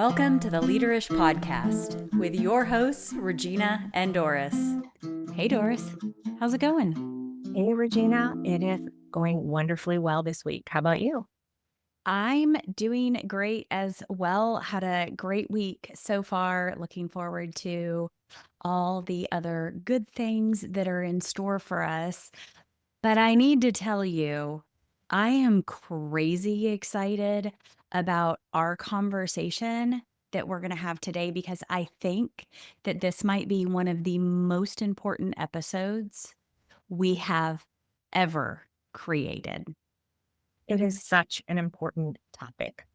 Welcome to the Leaderish Podcast with your hosts, Regina and Doris. Hey, Doris. How's it going? Hey, Regina. It is going wonderfully well this week. How about you? I'm doing great as well. Had a great week so far. Looking forward to all the other good things that are in store for us. But I need to tell you, I am crazy excited about our conversation that we're going to have today because I think that this might be one of the most important episodes we have ever created. It is such an important topic,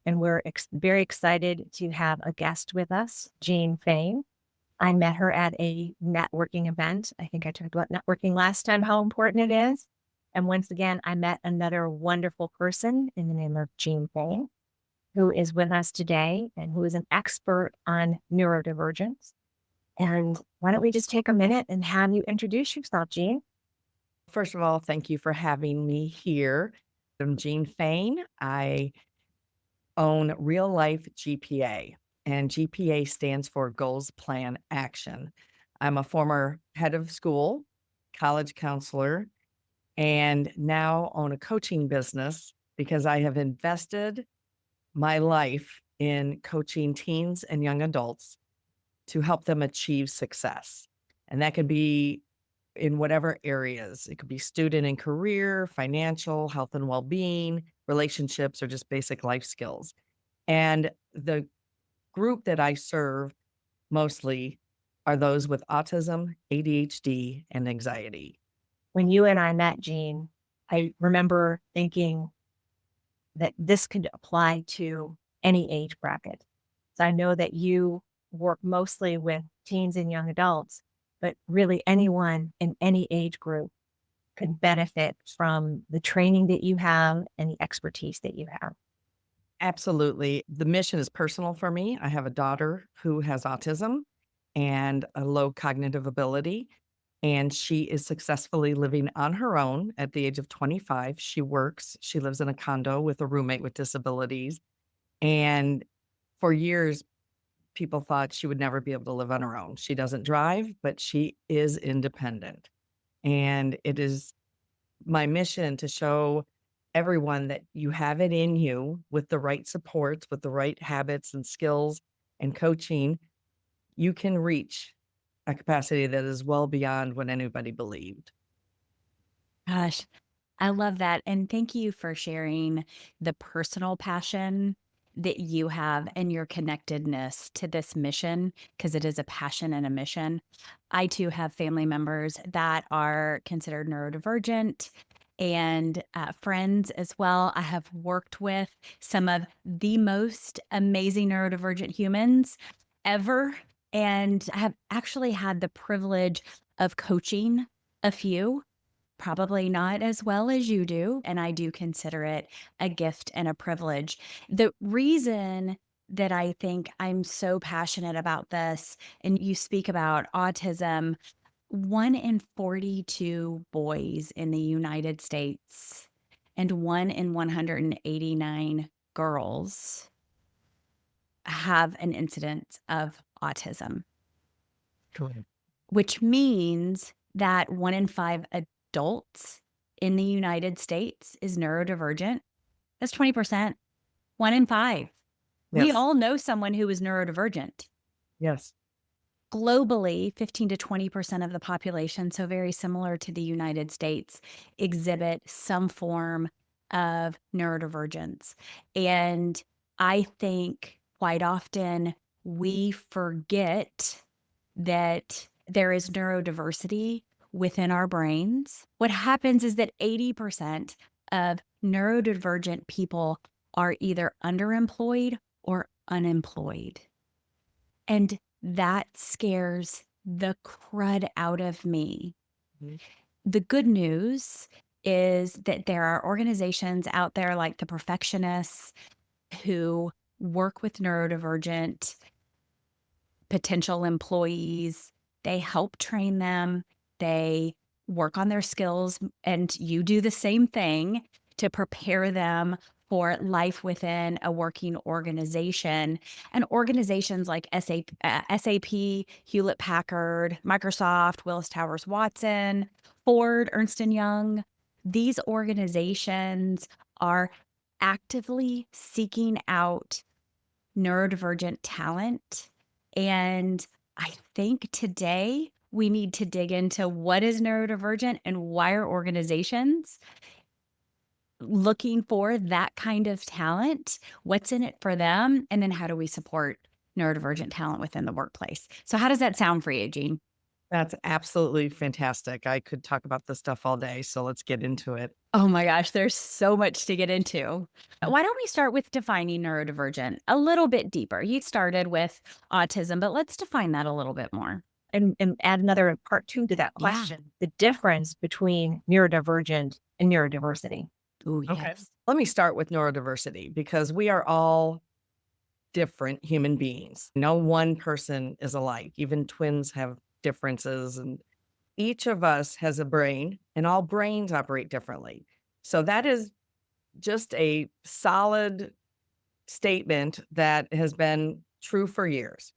and we're very excited to have a guest with us, Jeanne Fain. I met her at a networking event. I think I talked about networking last time, how important it is. And once again, I met another wonderful person in the name of Jeanne Fain, who is with us today and who is an expert on neurodivergence. And why don't we just take a minute and have you introduce yourself, Jeanne? First of all, thank you for having me here. I'm Jeanne Fain. I own Real Life GPA, and GPA stands for Goals, Plan, Action. I'm a former head of school, college counselor, and now own a coaching business because I have invested my life in coaching teens and young adults to help them achieve success. And that could be in whatever areas. It could be student and career, financial, health and well-being, relationships, or just basic life skills. And the group that I serve mostly are those with autism, ADHD, and anxiety. When you and I met, Jeanne, I remember thinking that this could apply to any age bracket. So I know that you work mostly with teens and young adults, but really anyone in any age group could benefit from the training that you have and the expertise that you have. Absolutely. The mission is personal for me. I have a daughter who has autism and a low cognitive ability, and she is successfully living on her own at the age of 25. She lives in a condo with a roommate with disabilities. And for years, people thought she would never be able to live on her own. She doesn't drive, but she is independent. And it is my mission to show everyone that you have it in you with the right supports, with the right habits and skills and coaching, you can reach a capacity that is well beyond what anybody believed. Gosh, I love that. And thank you for sharing the personal passion that you have and your connectedness to this mission, because it is a passion and a mission. I too have family members that are considered neurodivergent and friends as well. I have worked with some of the most amazing neurodivergent humans ever. And I have actually had the privilege of coaching a few. Probably not as well as you do, and I do consider it a gift and a privilege. The reason that I think I'm so passionate about this, and you speak about autism, 1 in 42 boys in the United States and 1 in 189 girls have an incidence of autism, Correct. which means that 1 in 5 adults in the United States is neurodivergent. That's 20%. 1 in 5. We Yes. all know someone who is neurodivergent. Yes. Globally, 15 to 20% of the population, so very similar to the United States, exhibit some form of neurodivergence. And I think quite often we forget that there is neurodiversity within our brains. What happens is that 80% of neurodivergent people are either underemployed or unemployed. And that scares the crud out of me. Mhm. The good news is that there are organizations out there like the Perfectionists who work with neurodivergent potential employees. They help train them. They work on their skills, and you do the same thing to prepare them for life within a working organization. And organizations like SAP, Hewlett Packard, Microsoft, Willis Towers Watson, Ford, Ernst and Young, these organizations are actively seeking out neurodivergent talent. And I think today we need to dig into what is neurodivergent and why are organizations looking for that kind of talent, what's in it for them, and then how do we support neurodivergent talent within the workplace. So how does that sound for you, Jeanne? That's absolutely fantastic. I could talk about this stuff all day, so let's get into it. Oh my gosh, there's so much to get into. Why don't we start with defining neurodivergent a little bit deeper? You started with autism, but let's define that a little bit more. And add another part two to that Yeah. question, the difference between neurodivergent and neurodiversity. Ooh, Okay. yes. Let me start with neurodiversity because we are all different human beings. No one person is alike. Even twins have differences, and each of us has a brain, and all brains operate differently. So that is just a solid statement that has been true for years,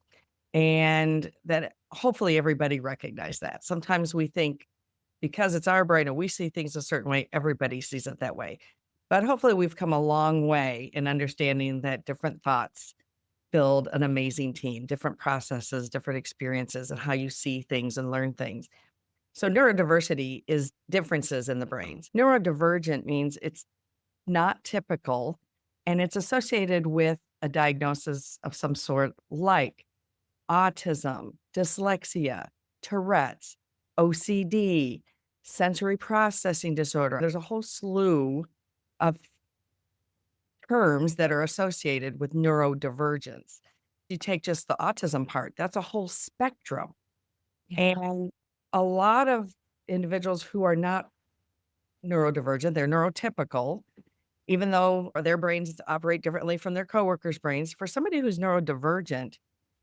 and that hopefully everybody recognizes that. Sometimes we think because it's our brain and we see things a certain way, everybody sees it that way. But hopefully we've come a long way in understanding that different thoughts build an amazing team, different processes, different experiences, and how you see things and learn things. So neurodiversity is differences in the brains. Neurodivergent means it's not typical and it's associated with a diagnosis of some sort like autism, dyslexia, Tourette's, OCD, sensory processing disorder. There's a whole slew of terms that are associated with neurodivergence. You take just the autism part, that's a whole spectrum. And a lot of individuals who are not neurodivergent, they're neurotypical, even though their brains operate differently from their coworkers' brains. For somebody who's neurodivergent,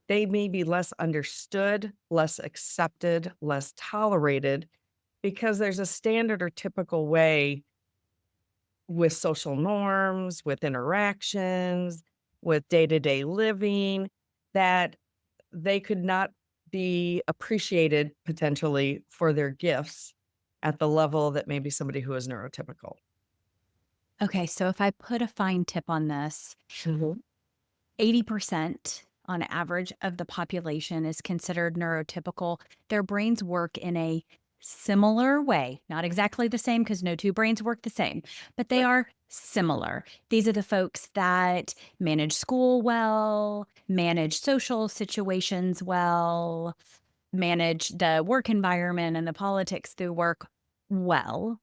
they may be less understood, less accepted, less tolerated because there's a standard or typical way with social norms, with interactions, with day-to-day living that they could not be appreciated potentially for their gifts at the level that maybe somebody who is neurotypical. Okay, so if I put a fine tip on this, 80% on average of the population is considered neurotypical. Their brains work in a similar way, not exactly the same because no two brains work the same, but they are similar. These are the folks that manage school well, manage social situations well, manage the work environment and the politics through work well.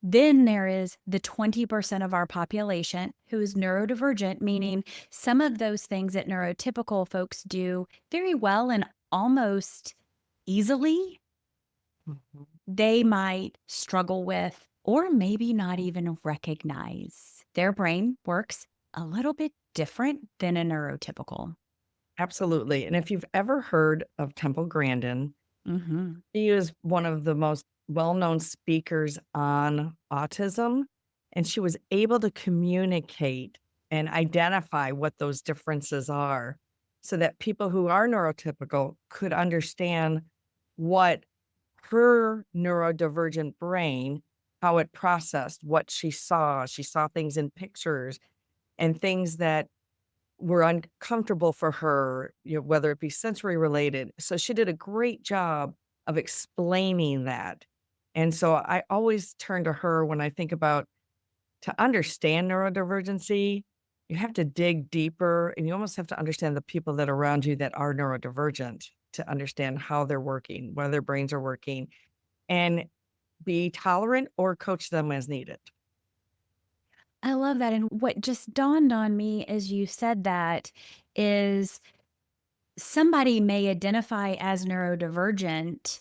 Then there is the 20% of our population who is neurodivergent, meaning some of those things that neurotypical folks do very well and almost easily, they might struggle with or maybe not even recognize. Their brain works a little bit different than a neurotypical. Absolutely. And if you've ever heard of Temple Grandin, she is one of the most well-known speakers on autism, and she was able to communicate and identify what those differences are so that people who are neurotypical could understand what her neurodivergent brain, how it processed what she saw. She saw things in pictures and things that were uncomfortable for her, whether it be sensory related. So she did a great job of explaining that. And so I always turn to her when I think about to understand neurodivergency, you have to dig deeper and you almost have to understand the people that are around you that are neurodivergent to understand how they're working, whether their brains are working, and be tolerant or coach them as needed. I love that. And what just dawned on me as you said that is somebody may identify as neurodivergent,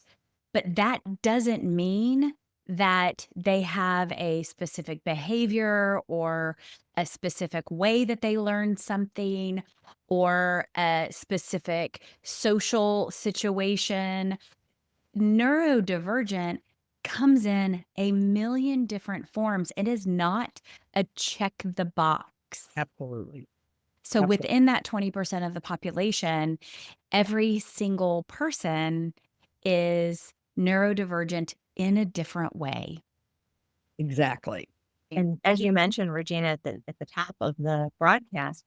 but that doesn't mean that they have a specific behavior or a specific way that they learn something or a specific social situation. Neurodivergent comes in a million different forms. It is not a check the box. Absolutely. So Absolutely. within that 20% of the population, every single person is neurodivergent in a different way. Exactly. And as you mentioned, Regina, at the top of the broadcast,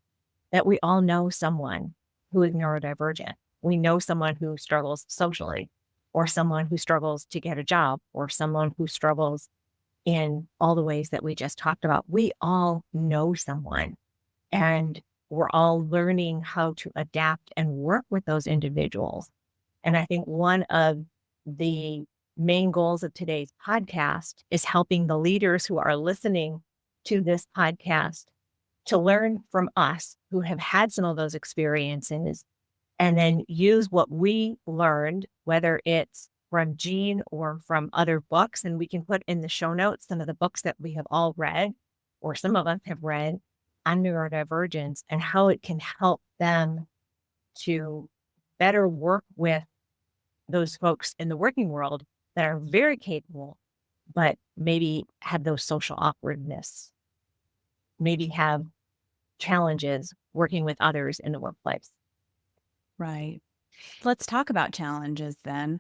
that we all know someone who is neurodivergent. We know someone who struggles socially, or someone who struggles to get a job, or someone who struggles in all the ways that we just talked about. We all know someone, and we're all learning how to adapt and work with those individuals. And I think one of the main goals of today's podcast is helping the leaders who are listening to this podcast to learn from us who have had some of those experiences, and then use what we learned, whether it's from Jeanne or from other books. And we can put in the show notes some of the books that we have all read, or some of us have read, on neurodivergence, and how it can help them to better work with those folks in the working world that are very capable, but maybe have those social awkwardness, maybe have challenges working with others in the workplace. Right. Let's talk about challenges then.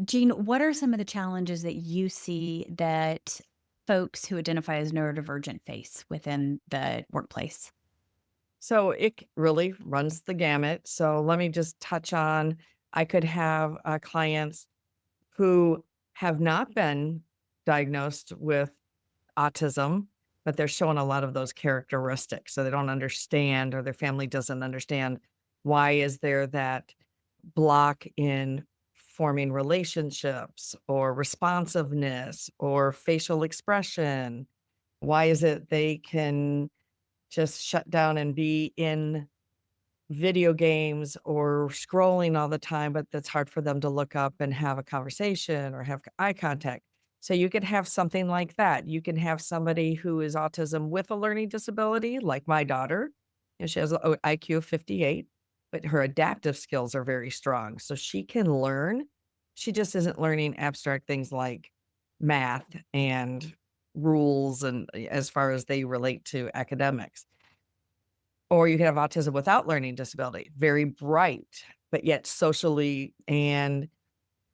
Jeanne, what are some of the challenges that you see that folks who identify as neurodivergent face within the workplace? So it really runs the gamut. So let me just touch on, I could have clients who have not been diagnosed with autism, but they're showing a lot of those characteristics. So they don't understand, or their family doesn't understand, why is there that block in forming relationships or responsiveness or facial expression? Why is it they can just shut down and be in video games or scrolling all the time, but that's hard for them to look up and have a conversation or have eye contact? So you could have something like that. You can have somebody who is autism with a learning disability, like my daughter. And she has an IQ of 58, but her adaptive skills are very strong. So she can learn. She just isn't learning abstract things like math and rules, and as far as they relate to academics. Or you can have autism without learning disability, very bright, but yet socially, and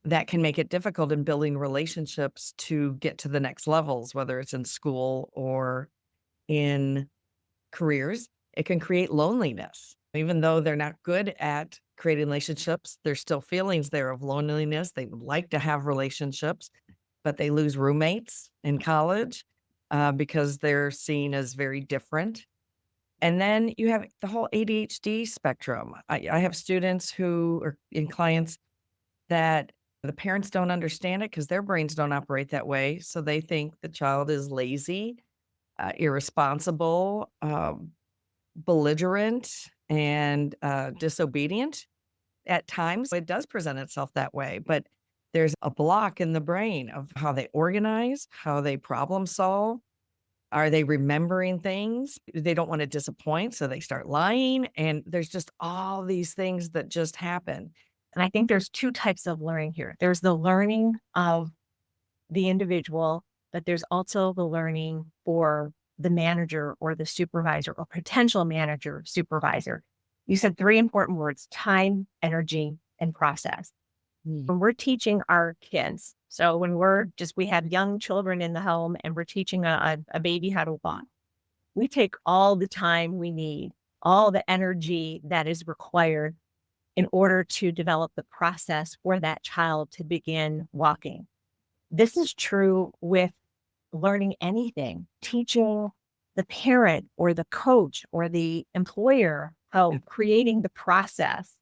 that can make it difficult in building relationships to get to the next levels, whether it's in school or in careers. It can create loneliness. Even though they're not good at creating relationships, there's still feelings there of loneliness. They would like to have relationships, but they lose roommates in college because they're seen as very different. And then you have the whole ADHD spectrum. I have students who are in clients that the parents don't understand it because their brains don't operate that way. So they think the child is lazy, irresponsible, belligerent, and disobedient. At times, it does present itself that way, but there's a block in the brain of how they organize, how they problem solve. Are they remembering things? They don't want to disappoint, so they start lying. And there's just all these things that just happen. And I think there's two types of learning here. There's the learning of the individual, but there's also the learning for the manager or the supervisor or potential manager, supervisor. You said three important words: time, energy, and process. When we're teaching our kids, so when we have young children in the home and we're teaching a baby how to walk, we take all the time we need, all the energy that is required in order to develop the process for that child to begin walking. This is true with learning anything, teaching the parent or the coach or the employer how creating the process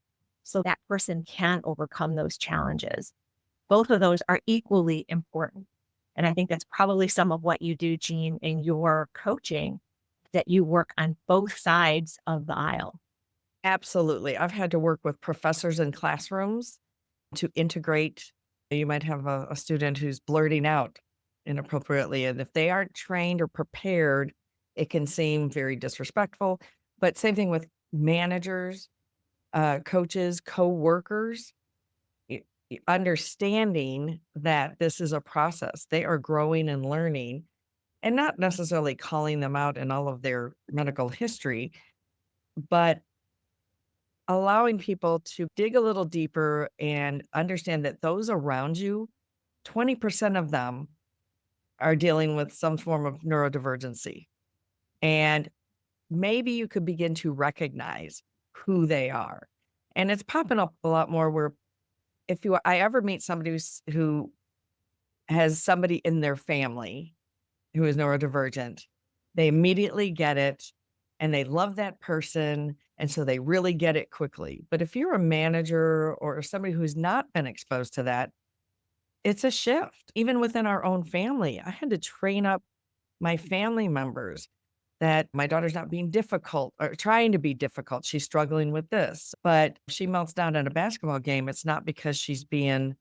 so that person can overcome those challenges. Both of those are equally important. And I think that's probably some of what you do, Jeanne, in your coaching, that you work on both sides of the aisle. Absolutely. I've had to work with professors in classrooms to integrate. You might have a student who's blurting out inappropriately, and if they aren't trained or prepared, it can seem very disrespectful. But same thing with managers, coaches, co-workers. understanding that this is a process. They are growing and learning, and not necessarily calling them out in all of their medical history, but allowing people to dig a little deeper and understand that those around you, 20% of them are dealing with some form of neurodivergency. And maybe you could begin to recognize who they are. And it's popping up a lot more where if I ever meet somebody who has somebody in their family who is neurodivergent, they immediately get it and they love that person. And so they really get it quickly. But if you're a manager or somebody who's not been exposed to that, it's a shift. Even within our own family, I had to train up my family members that my daughter's not being difficult or trying to be difficult. She's struggling with this, but she melts down at a basketball game. It's not because she's being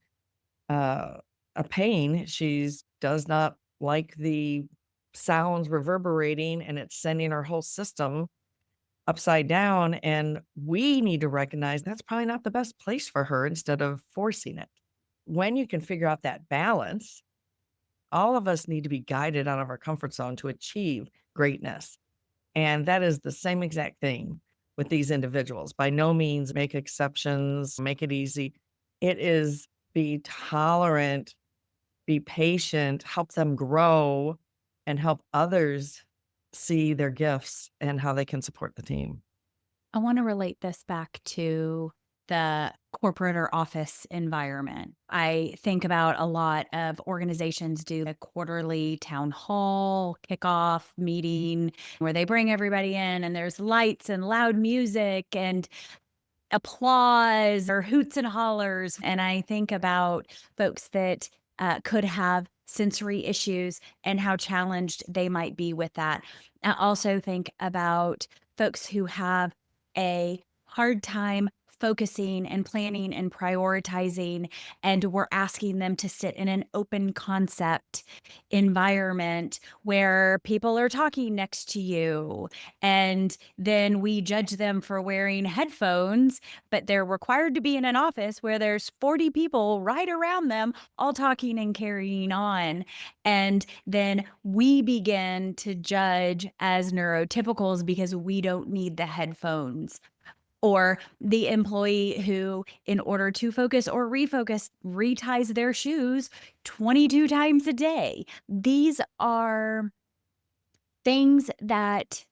uh, a pain. She's does not like the sounds reverberating and it's sending her whole system upside down. And we need to recognize that's probably not the best place for her instead of forcing it. When you can figure out that balance, all of us need to be guided out of our comfort zone to achieve greatness. And that is the same exact thing with these individuals. By no means make exceptions, make it easy. It is be tolerant, be patient, help them grow, and help others see their gifts and how they can support the team. I want to relate this back to the corporate or office environment. I think about a lot of organizations do a quarterly town hall kickoff meeting where they bring everybody in and there's lights and loud music and applause or hoots and hollers. And I think about folks that could have sensory issues and how challenged they might be with that. I also think about folks who have a hard time focusing and planning and prioritizing, and we're asking them to sit in an open concept environment where people are talking next to you, and then we judge them for wearing headphones, but they're required to be in an office where there's 40 people right around them all talking and carrying on. And then we begin to judge as neurotypicals because we don't need the headphones. Or the employee who, in order to focus or refocus, reties their shoes 22 times a day. These are things that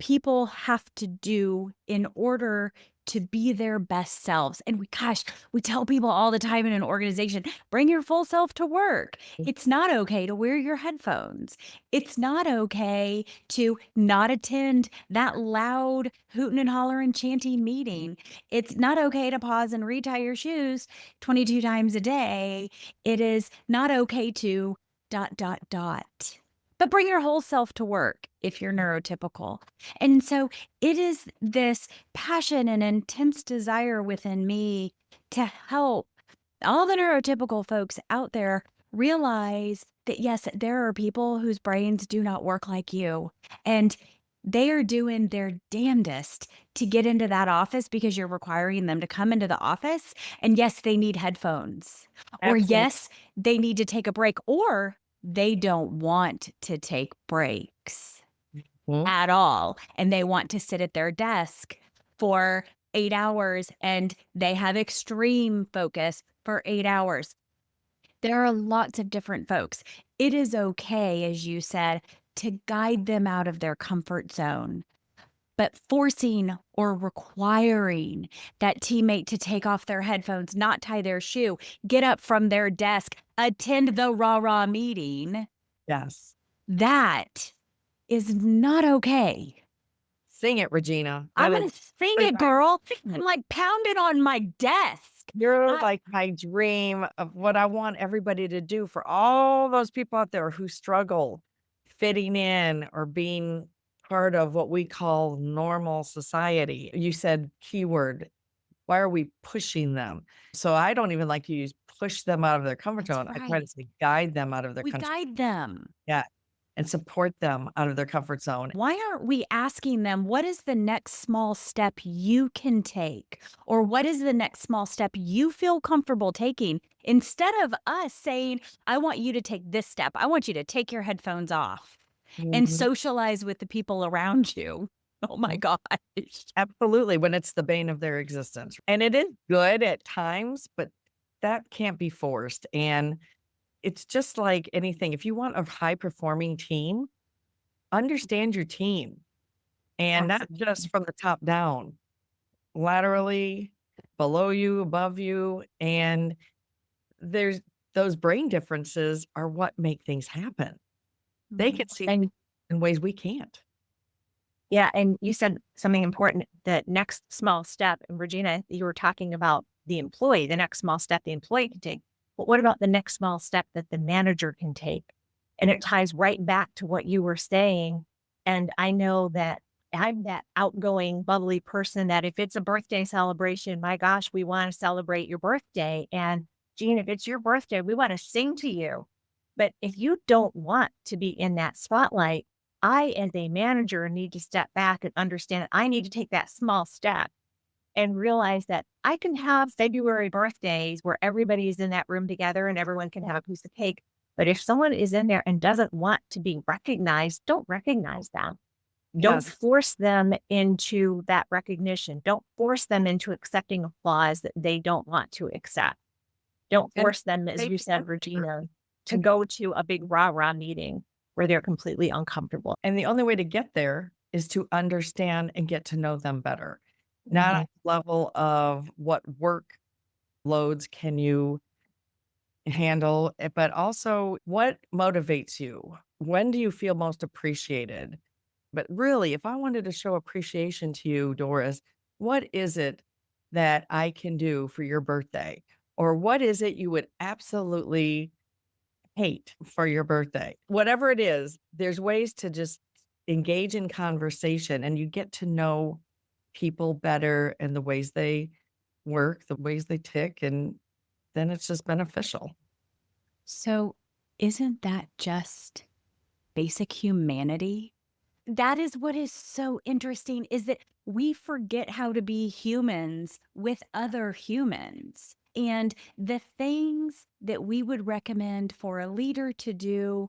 people have to do in order to be their best selves. And we tell people all the time in an organization, bring your full self to work. It's not okay to wear your headphones. It's not okay to not attend that loud hooting and hollering chanting meeting. It's not okay to pause and retie your shoes 22 times a day. It is not okay to ... But bring your whole self to work if you're neurotypical. And so it is this passion and intense desire within me to help all the neurotypical folks out there realize that, yes, there are people whose brains do not work like you. And they are doing their damnedest to get into that office because you're requiring them to come into the office. And yes, they need headphones. Or Absolutely. yes, they need to take a break. Or they don't want to take breaks at all. And they want to sit at their desk for 8 hours and they have extreme focus for 8 hours. There are lots of different folks. It is okay, as you said, to guide them out of their comfort zone. But forcing or requiring that teammate to take off their headphones, not tie their shoe, get up from their desk, attend the rah-rah meeting, Yes. that is not okay. Sing it, Regina. I'm That going is to sing it, girl. I'm like pounding on my desk. You're like my dream of what I want everybody to do for all those people out there who struggle fitting in or being part of what we call normal society. You said keyword. Why are we pushing them? So I don't even like to use push them out of their comfort That's zone. I try to right. say guide them out of their We comfort. guide them. Yeah. and support them out of their comfort zone. Why aren't we asking them, what is the next small step you can take? Or what is the next small step you feel comfortable taking? Instead of us saying, I want you to take this step. I want you to take your headphones off and Mhm. socialize with the people around you. Oh my gosh. Absolutely, when it's the bane of their existence. And it is good at times, but that can't be forced. And it's just like anything. If you want a high performing team, understand your team and not just Absolutely. from the top down, laterally, below you, above you. And there's those brain differences are what make things happen. They can see And in ways we can't. yeah, and you said something important, the next small step. And Regina, you were talking about the employee, the next small step the employee can take. But what about the next small step that the manager can take? And it ties right back to what you were saying. And I know that I'm that outgoing, bubbly person that if it's a birthday celebration, my gosh, we want to celebrate your birthday. And Jean, if it's your birthday, we want to sing to you. But if you don't want to be in that spotlight, I, as a manager, need to step back and understand that I need to take that small step and realize that I can have February birthdays where everybody's in that room together and everyone can have a piece of cake. But if someone is in there and doesn't want to be recognized, don't recognize them. Don't Yes. force them into that recognition. Don't force them into accepting applause that they don't want to accept. Don't And force them, as they you said, Regina, to go to a big rah-rah meeting where they're completely uncomfortable. And the only way to get there is to understand and get to know them better. Not on Mhm. the level of what work loads can you handle, but also what motivates you? When do you feel most appreciated? But really, if I wanted to show appreciation to you, Doris, what is it that I can do for your birthday? Or what is it you would absolutely hate for your birthday? Whatever it is, there's ways to just engage in conversation and you get to know people better and the ways they work, the ways they tick, and then it's just beneficial. So, isn't that just basic humanity? That is what is so interesting is that we forget how to be humans with other humans. And the things that we would recommend for a leader to do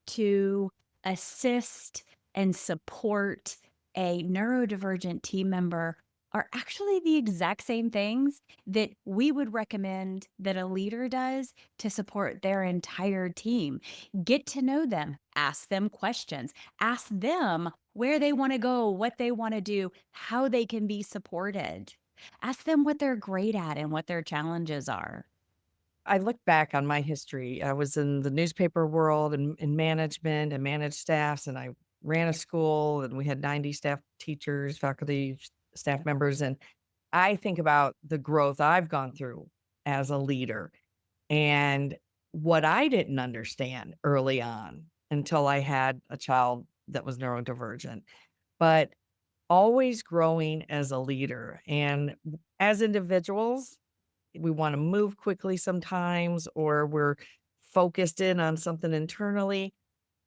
to assist and support a neurodivergent team member are actually the exact same things that we would recommend that a leader does to support their entire team. Get to know them, ask them questions, ask them where they want to go, what they want to do, how they can be supported. Ask them what they're great at and what their challenges are. I look back on my history. I was in the newspaper world and in management and managed staffs, and I ran a school, and we had 90 staff teachers, faculty, staff members. And I think about the growth I've gone through as a leader and what I didn't understand early on until I had a child that was neurodivergent, but always growing as a leader. And as individuals, we want to move quickly sometimes, or we're focused in on something internally.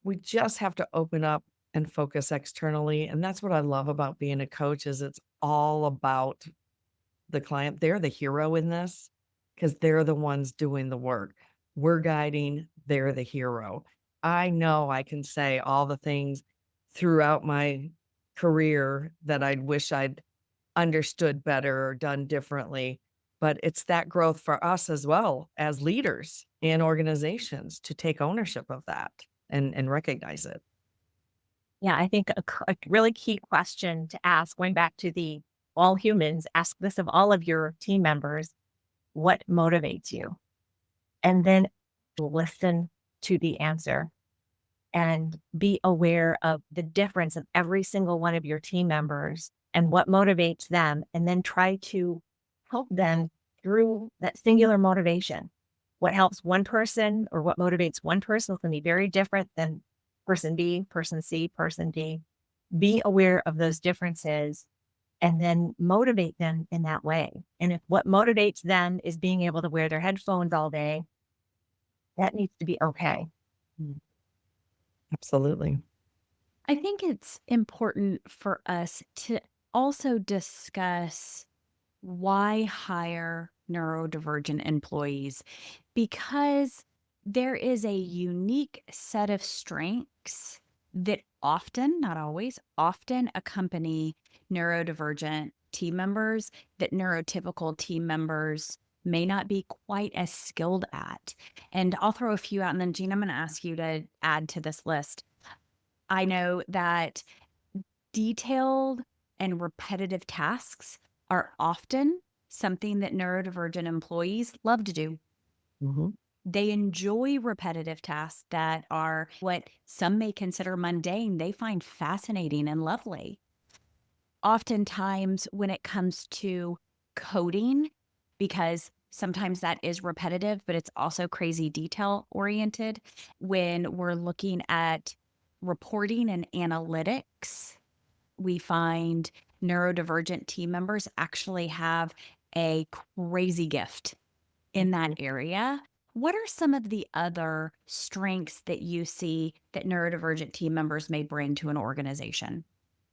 We just have to open up and focus externally. And that's what I love about being a coach is it's all about the client. They're the hero in this because they're the ones doing the work. We're guiding, they're the hero. I know I can say all the things throughout my career that I'd wish I'd understood better or done differently. But it's that growth for us as well as leaders in organizations to take ownership of that and recognize it. Yeah, I think a really key question to ask, going back to the all humans, ask this of all of your team members, what motivates you? And then listen to the answer and be aware of the difference of every single one of your team members and what motivates them. And then try to help them through that singular motivation. What helps one person or what motivates one person can be very different than person B, person C, person D. Be aware of those differences and then motivate them in that way. And if what motivates them is being able to wear their headphones all day, that needs to be okay. Absolutely. I think it's important for us to also discuss why hire neurodivergent employees because there is a unique set of strengths that often, not always, often accompany neurodivergent team members that neurotypical team members may not be quite as skilled at. And I'll throw a few out, and then Jean, I'm going to ask you to add to this list. I know that detailed and repetitive tasks are often something that neurodivergent employees love to do. Mhm. They enjoy repetitive tasks that are what some may consider mundane, they find fascinating and lovely. Oftentimes, when it comes to coding, because sometimes that is repetitive, but it's also crazy detail oriented. When we're looking at reporting and analytics, we find neurodivergent team members actually have a crazy gift in that Mhm. area. What are some of the other strengths that you see that neurodivergent team members may bring to an organization?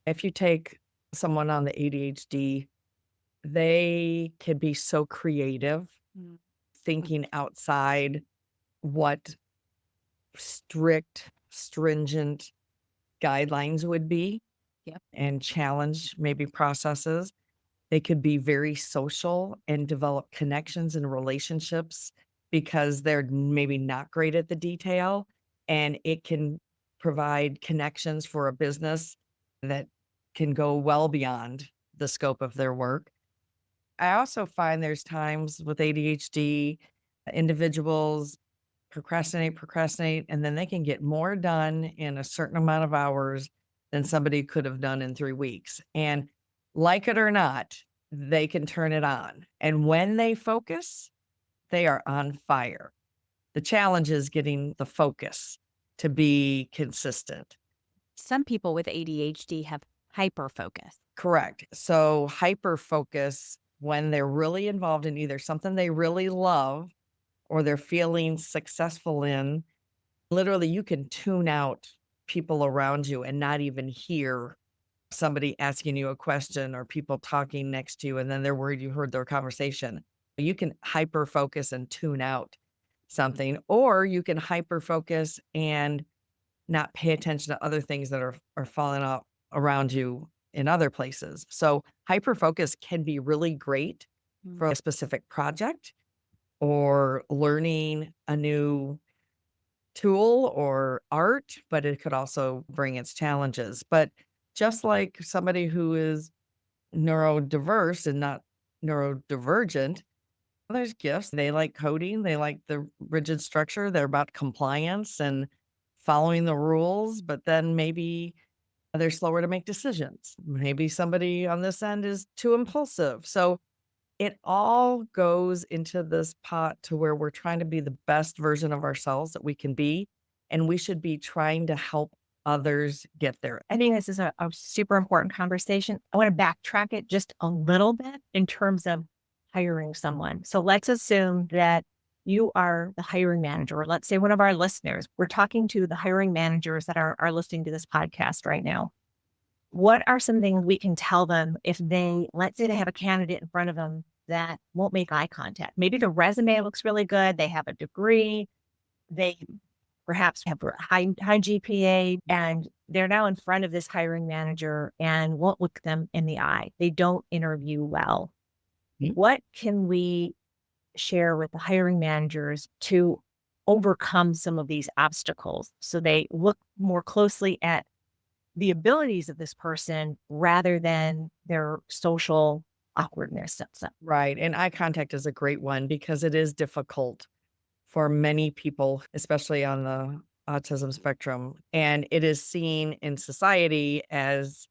If you take someone on the ADHD, they can be so creative, Mm. thinking outside what strict, stringent guidelines would be Yep. and challenge maybe processes. They could be very social and develop connections and relationships because they're maybe not great at the detail, and it can provide connections for a business that can go well beyond the scope of their work. I also find there's times with ADHD, individuals procrastinate, and then they can get more done in a certain amount of hours than somebody could have done in 3 weeks. And like it or not, they can turn it on. And when they focus, they are on fire. The challenge is getting the focus to be consistent. Some people with ADHD have hyper focus. Correct. So hyper focus when they're really involved in either something they really love or they're feeling successful in. Literally, you can tune out people around you and not even hear somebody asking you a question or people talking next to you, and then they're worried you heard their conversation. You can hyper focus and tune out something, or you can hyper focus and not pay attention to other things that are falling out around you in other places. So hyper focus can be really great Mm. for a specific project or learning a new tool or art, but it could also bring its challenges. But just like somebody who is neurodiverse and not neurodivergent, there's gifts. They like coding, they like the rigid structure, they're about compliance and following the rules, but then maybe they're slower to make decisions. Maybe somebody on this end is too impulsive. So it all goes into this pot to where we're trying to be the best version of ourselves that we can be, and we should be trying to help others get there. I think this is a super important conversation. I want to backtrack it just a little bit in terms of hiring someone. So let's assume that you are the hiring manager, or let's say one of our listeners. We're talking to the hiring managers that are listening to this podcast right now. What are some things we can tell them if they, let's say they have a candidate in front of them that won't make eye contact? Maybe the resume looks really good. They have a degree. They perhaps have a high GPA, and they're now in front of this hiring manager and won't look them in the eye. They don't interview well. Mm. What can we share with the hiring managers to overcome some of these obstacles so they look more closely at the abilities of this person rather than their social awkwardness? Right. And eye contact is a great one because it is difficult for many people, especially on the autism spectrum. And it is seen in society as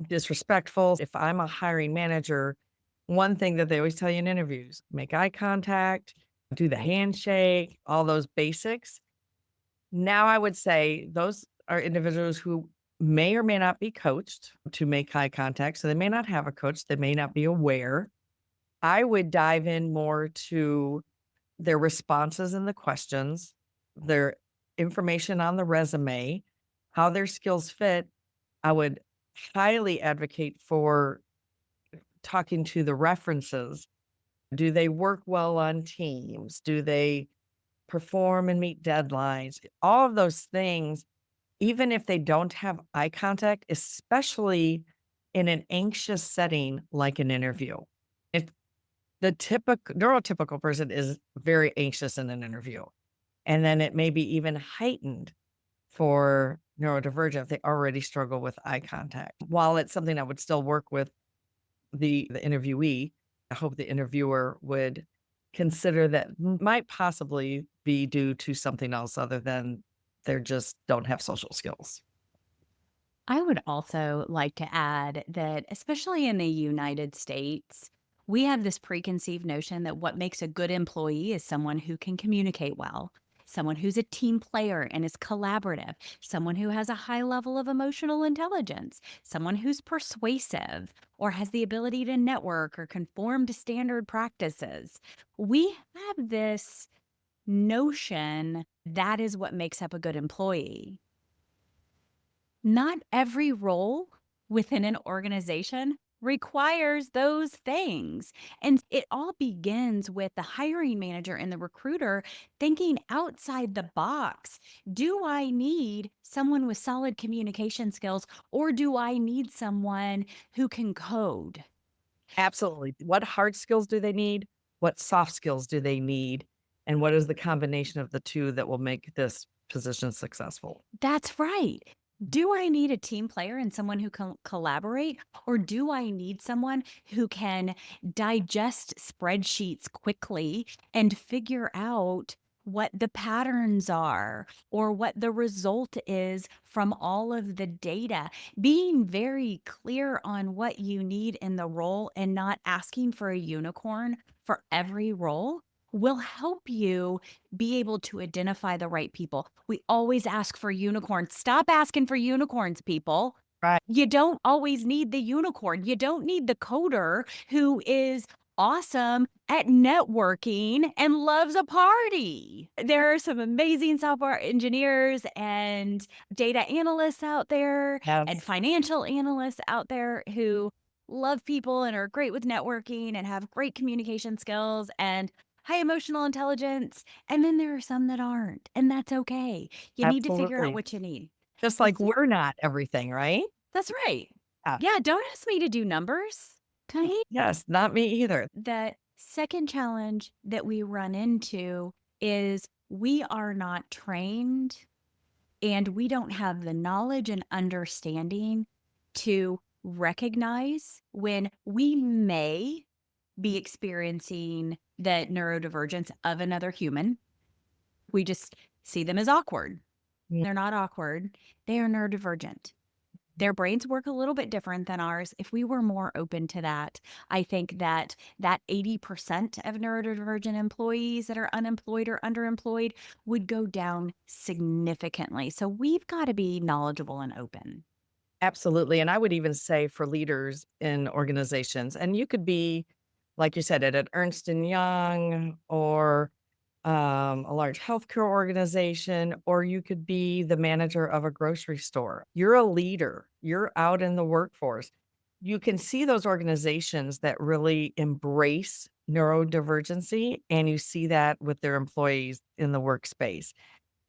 disrespectful. If I'm a hiring manager, one thing that they always tell you in interviews, make eye contact, do the handshake, all those basics. Now, I would say those are individuals who may or may not be coached to make eye contact. So they may not have a coach, they may not be aware. I would dive in more to their responses and the questions, their information on the resume, how their skills fit. I would highly advocate for talking to the references. Do they work well on teams? Do they perform and meet deadlines? All of those things, even if they don't have eye contact, especially in an anxious setting like an interview. If the typical neurotypical person is very anxious in an interview, and then it may be even heightened for neurodivergent if they already struggle with eye contact. While it's something I would still work with the interviewee, I hope the interviewer would consider that might possibly be due to something else other than they just don't have social skills. I would also like to add that, especially in the United States, we have this preconceived notion that what makes a good employee is someone who can communicate well, someone who's a team player and is collaborative, someone who has a high level of emotional intelligence, someone who's persuasive or has the ability to network or conform to standard practices. We have this notion that is what makes up a good employee. Not every role within an organization requires those things. And it all begins with the hiring manager and the recruiter thinking outside the box. Do I need someone with solid communication skills, or do I need someone who can code? Absolutely. What hard skills do they need? What soft skills do they need? And what is the combination of the two that will make this position successful? That's right. Do I need a team player and someone who can collaborate, or do I need someone who can digest spreadsheets quickly and figure out what the patterns are or what the result is from all of the data? Being very clear on what you need in the role and not asking for a unicorn for every role will help you be able to identify the right people. We always ask for unicorns. Stop asking for unicorns, people. Right. You don't always need the unicorn. You don't need the coder who is awesome at networking and loves a party. There are some amazing software engineers and data analysts out there and Yes, financial analysts out there who love people and are great with networking and have great communication skills and high emotional intelligence. And then there are some that aren't, and that's okay. You need to figure out absolutely. what you need. Just But like yeah, we're not everything, right? that's right. Yeah. Yeah, don't ask me to do numbers. Okay. Yes, not me either. The second challenge that we run into is we are not trained and we don't have the knowledge and understanding to recognize when we may be experiencing the neurodivergence of another human. We just see them as awkward. Yeah. They're not awkward, they are neurodivergent. Their brains work a little bit different than ours. If we were more open to that, I think that 80% of neurodivergent employees that are unemployed or underemployed would go down significantly. So we've got to be knowledgeable and open. Absolutely. And I would even say for leaders in organizations, and you could be, like you said, at an Ernst and Young or a large healthcare organization, or you could be the manager of a grocery store. You're a leader, you're out in the workforce. You can see those organizations that really embrace neurodivergency, and you see that with their employees in the workspace.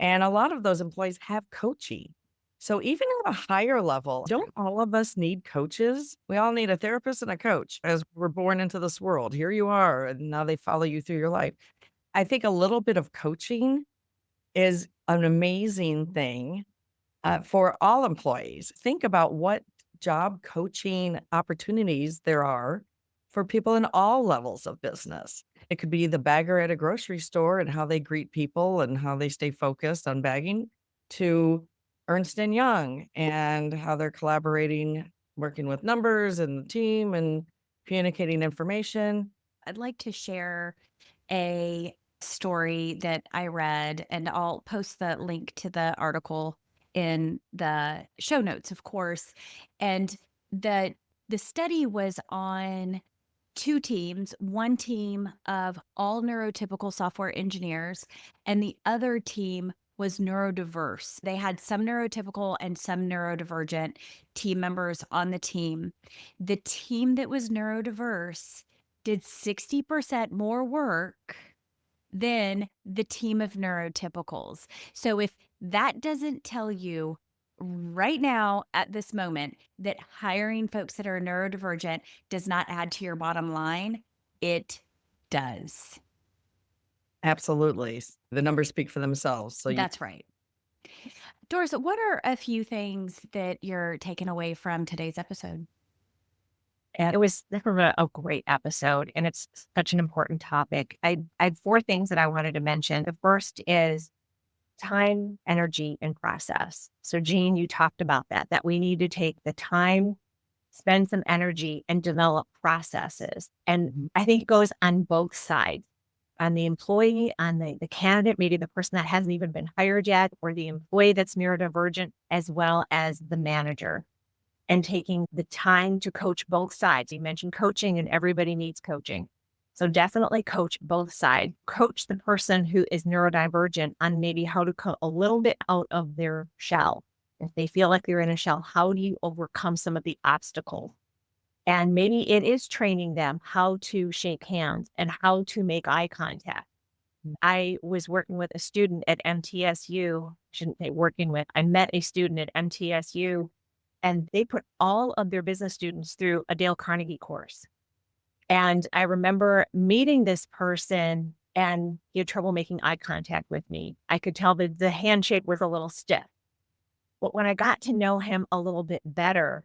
And a lot of those employees have coaching. So even at a higher level, don't all of us need coaches? We all need a therapist and a coach as we're born into this world. Here you are, and now they follow you through your life. I think a little bit of coaching is an amazing thing for all employees. Think about what job coaching opportunities there are for people in all levels of business. It could be the bagger at a grocery store and how they greet people and how they stay focused on bagging, to Ernst and Young and how they're collaborating, working with numbers and the team and communicating information. I'd like to share a story that I read, and I'll post the link to the article in the show notes, of course. And the study was on two teams, one team of all neurotypical software engineers, and the other team was neurodiverse. They had some neurotypical and some neurodivergent team members on the team. The team that was neurodiverse did 60% more work than the team of neurotypicals. So if that doesn't tell you right now at this moment that hiring folks that are neurodivergent does not add to your bottom line, it does. Absolutely. The numbers speak for themselves. So you That's right. Doris, what are a few things that you're taking away from today's episode? And it was a great episode, and it's such an important topic. I had four things that I wanted to mention. The first is time, energy, and process. So, Jeanne, you talked about that we need to take the time, spend some energy, and develop processes. And I think it goes on both sides, on the employee, on the candidate, maybe the person that hasn't even been hired yet, or the employee that's neurodivergent, as well as the manager. And taking the time to coach both sides. You mentioned coaching, and everybody needs coaching. So definitely coach both sides. Coach the person who is neurodivergent on maybe how to come a little bit out of their shell. If they feel like they're in a shell, how do you overcome some of the obstacles? And maybe it is training them how to shake hands and how to make eye contact. I was working with a student at MTSU, shouldn't say working with, I met a student at MTSU, and they put all of their business students through a Dale Carnegie course. And I remember meeting this person, and he had trouble making eye contact with me. I could tell that the handshake was a little stiff. But when I got to know him a little bit better,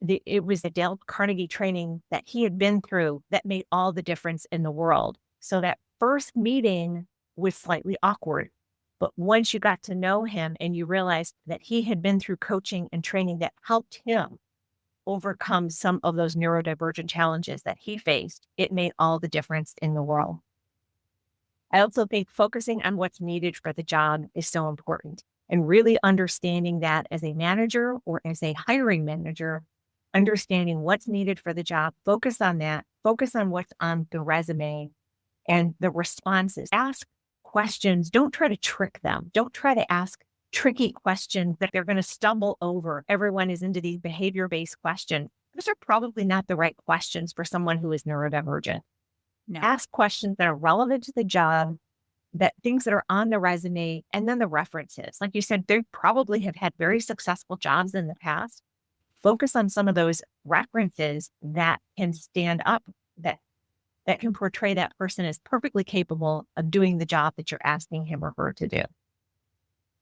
it was the Dale Carnegie training that he had been through that made all the difference in the world. So that first meeting was slightly awkward. But once you got to know him and you realized that he had been through coaching and training that helped him overcome some of those neurodivergent challenges that he faced, it made all the difference in the world. I also think focusing on what's needed for the job is so important, and really understanding that as a manager or as a hiring manager, understanding what's needed for the job, focus on that, focus on what's on the resume and the responses. Ask questions. Don't try to trick them. Don't try to ask tricky questions that they're going to stumble over. Everyone is into these behavior-based questions. Those are probably not the right questions for someone who is neurodivergent. No. Ask questions that are relevant to the job, that things that are on the resume, and then the references. Like you said, they probably have had very successful jobs in the past. Focus on some of those references that can stand up, that can portray that person as perfectly capable of doing the job that you're asking him or her to do.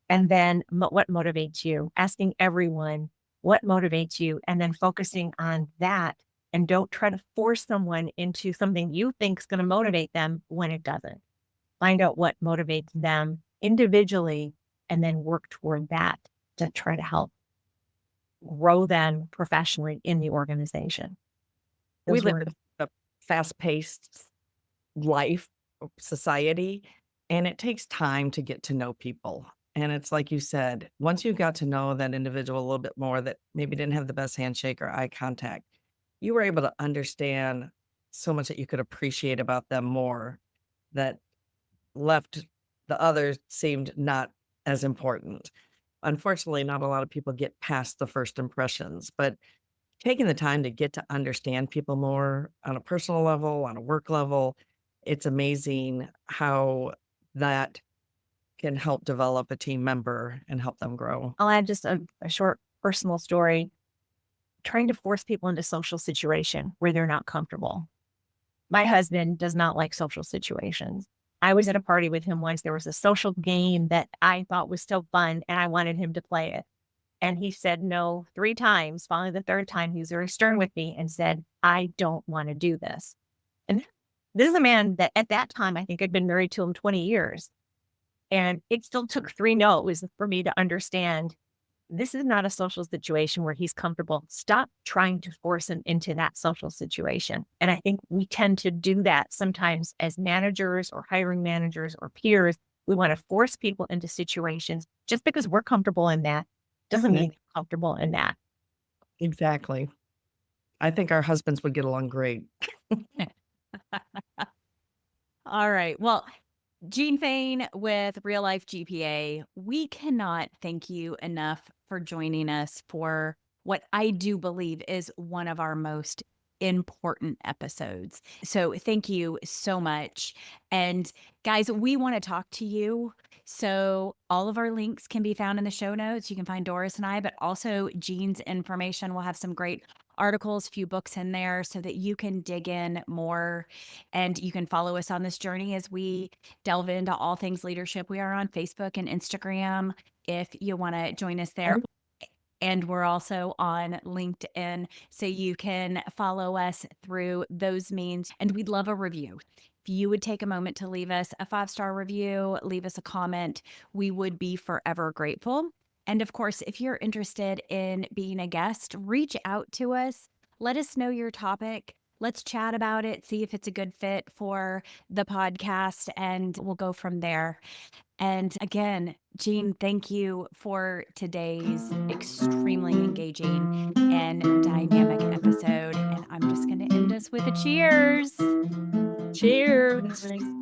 And then what motivates you? Asking everyone what motivates you, and then focusing on that. And don't try to force someone into something you think is going to motivate them when it doesn't. Find out what motivates them individually and then work toward that to try to help grow them professionally in the organization. we live in a fast-paced life, society, and it takes time to get to know people. And it's like you said, once you got to know that individual a little bit more that maybe didn't have the best handshake or eye contact, you were able to understand so much that you could appreciate about them more, that left the others seemed not as important. Unfortunately, not a lot of people get past the first impressions, but taking the time to get to understand people more on a personal level, on a work level, it's amazing how that can help develop a team member and help them grow. I'll add just a short personal story. Trying to force people into social situation where they're not comfortable. My husband does not like social situations. I was at a party with him once. There was a social game that I thought was so fun, and I wanted him to play it. And he said no 3 times. Finally, the third time, he was very stern with me and said, I don't want to do this. And this is a man that at that time, I think I'd been married to him 20 years. And it still took 3 no's for me to understand this is not a social situation where he's comfortable. Stop trying to force him into that social situation. And I think we tend to do that sometimes as managers or hiring managers or peers. We want to force people into situations just because we're comfortable in that doesn't mean they're comfortable in that. Exactly. I think our husbands would get along great. All right. Well, Jeanne Fain with Real Life GPA. We cannot thank you enough for joining us for what I do believe is one of our most important episodes. So thank you so much. And guys, we want to talk to you. So all of our links can be found in the show notes. You can find Doris and I, but also Jean's information. We'll have some great articles, few books in there so that you can dig in more and you can follow us on this journey as we delve into all things leadership. We are on Facebook and Instagram if you want to join us there. And we're also on LinkedIn, so you can follow us through those means. And we'd love a review. If you would take a moment to leave us a 5-star review, leave us a comment, we would be forever grateful. And of course, if you're interested in being a guest, reach out to us. Let us know your topic. Let's chat about it, see if it's a good fit for the podcast, and we'll go from there. And again, Jeanne, thank you for today's extremely engaging and dynamic episode. And I'm just going to end us with a cheers. Cheers.